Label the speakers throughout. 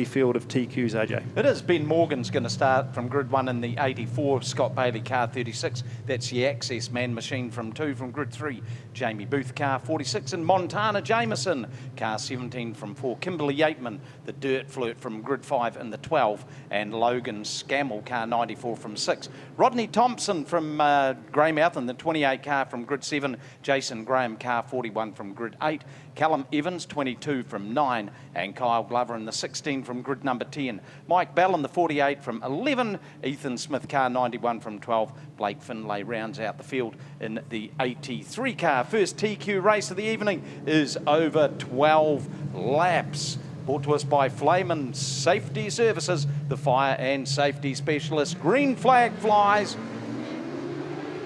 Speaker 1: goodly field of TQs, AJ.
Speaker 2: It is. Ben Morgan's going to start from grid 1 in the 84. Scott Bailey, car 36. That's the Access Man Machine from 2. From grid 3, Jamie Booth, car 46. And Montana Jameson, car 17 from 4. Kimberly Yateman, the Dirt Flirt from grid 5 in the 12. And Logan Scammell, car 94 from 6. Rodney Thompson from Greymouth in the 28 car from grid 7. Jason Graham, car 41 from grid 8. Callum Evans, 22 from 9, and Kyle Glover in the 16 from grid number 10. Mike Bell in the 48 from 11, Ethan Smith, car 91 from 12. Blake Finlay rounds out the field in the 83 car. First TQ race of the evening is over 12 laps. Brought to us by Flayman Safety Services, the fire and safety specialist. Green flag flies.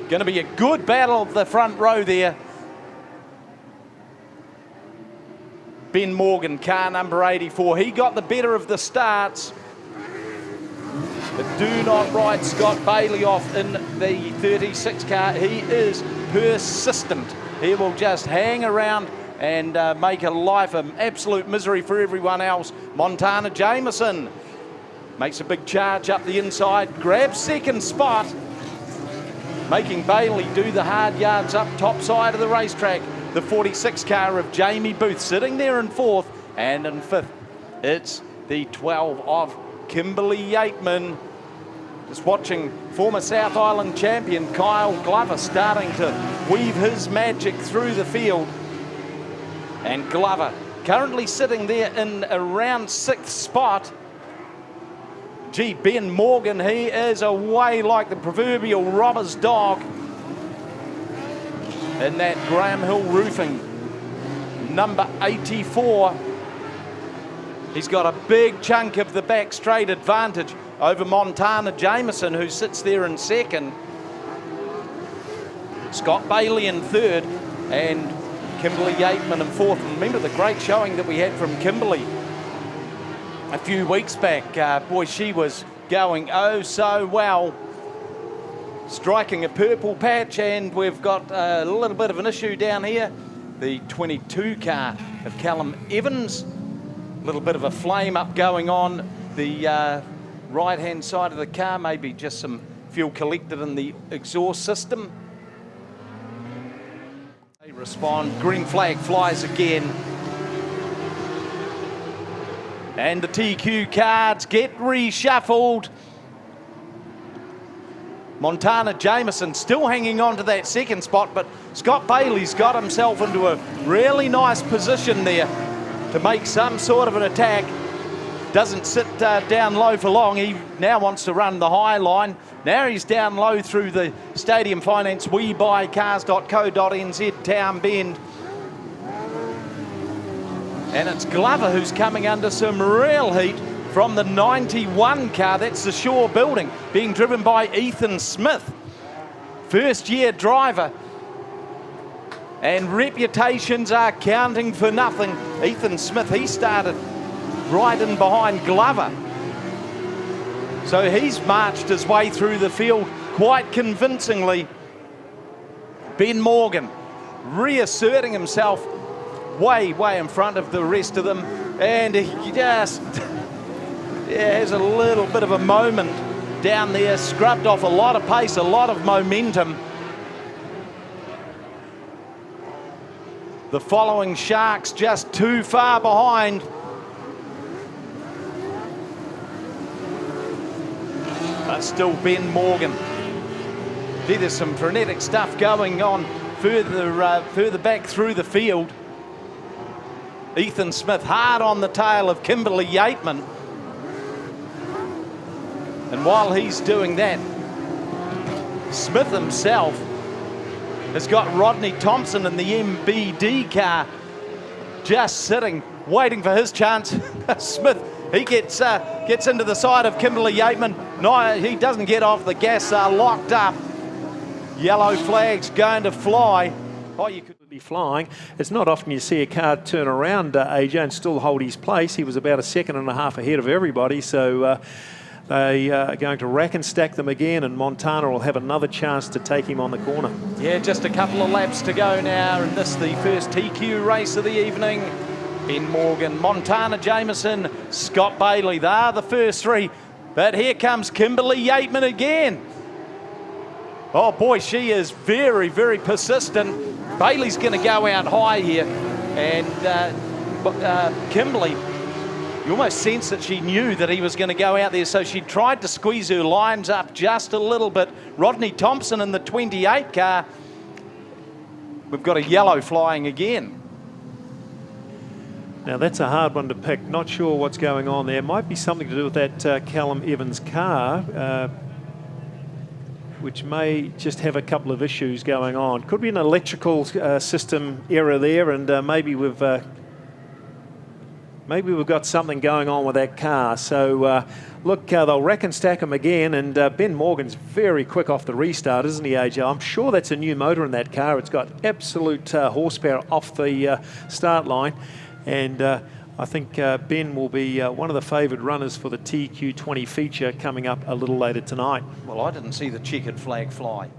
Speaker 2: Going to be a good battle of the front row there. Ben Morgan, car number 84. He got the better of the starts. But do not write Scott Bailey off in the 36 car. He is persistent. He will just hang around and make a life of absolute misery for everyone else. Montana Jameson makes a big charge up the inside, grabs second spot, making Bailey do the hard yards up top side of the racetrack. The 46 car of Jamie Booth sitting there in 4th, and in 5th it's the 12 of Kimberly Yateman. Just watching former South Island champion Kyle Glover starting to weave his magic through the field. And Glover currently sitting there in around 6th spot. Gee, Ben Morgan, he is away like the proverbial robber's dog in that Graham Hill Roofing number 84. He's got a big chunk of the back straight advantage over Montana Jameson, who sits there in 2nd. Scott Bailey in 3rd and Kimberly Yateman in 4th. And remember the great showing that we had from Kimberly a few weeks back. Boy, she was going oh so well, striking a purple patch, and we've got a little bit of an issue down here. The 22 car of Callum Evans, a little bit of a flame up going on the right hand side of the car, maybe just some fuel collected in the exhaust system. They respond, green flag flies again. And the TQ cards get reshuffled. Montana Jameson still hanging on to that 2nd spot, but Scott Bailey's got himself into a really nice position there to make some sort of an attack. Doesn't sit down low for long. He now wants to run the high line. Now he's down low through the Stadium Finance WeBuyCars.co.nz Town Bend. And it's Glover who's coming under some real heat from the 91 car. That's the Shaw Building, being driven by Ethan Smith. First year driver. And reputations are counting for nothing. Ethan Smith, he started right in behind Glover. So he's marched his way through the field quite convincingly. Ben Morgan reasserting himself way in front of the rest of them, and he just has a little bit of a moment down there, scrubbed off a lot of pace, a lot of momentum. The following Sharks just too far behind. But still Ben Morgan. Gee, there's some frenetic stuff going on further back through the field. Ethan Smith hard on the tail of Kimberly Yateman. And while he's doing that, Smith himself has got Rodney Thompson in the MBD car just sitting, waiting for his chance. Smith, he gets into the side of Kimberly Yateman. No, he doesn't get off the gas, locked up. Yellow flag's going to fly. Oh, you could
Speaker 1: be flying. It's not often you see a car turn around, AJ, and still hold his place. He was about 1.5 seconds ahead of everybody, so they are going to rack and stack them again, and Montana will have another chance to take him on the corner.
Speaker 2: Yeah, just a couple of laps to go now, and this the first TQ race of the evening. Ben Morgan, Montana Jameson, Scott Bailey. They are the first three. But here comes Kimberly Yateman again. Oh boy, she is very, very persistent. Bailey's going to go out high here. And Kimberly, you almost sense that she knew that he was going to go out there, so she tried to squeeze her lines up just a little bit. Rodney Thompson in the 28 car. We've got a yellow flying again.
Speaker 1: Now that's a hard one to pick. Not sure what's going on there. Might be something to do with that Callum Evans car, which may just have a couple of issues going on. Could be an electrical system error there, and maybe we've got something going on with that car. So look, they'll rack and stack them again, and Ben Morgan's very quick off the restart, isn't he, AJ? I'm sure that's a new motor in that car. It's got absolute horsepower off the start line. And I think Ben will be one of the favoured runners for the TQ20 feature coming up a little later tonight.
Speaker 2: Well, I didn't see the checkered flag fly.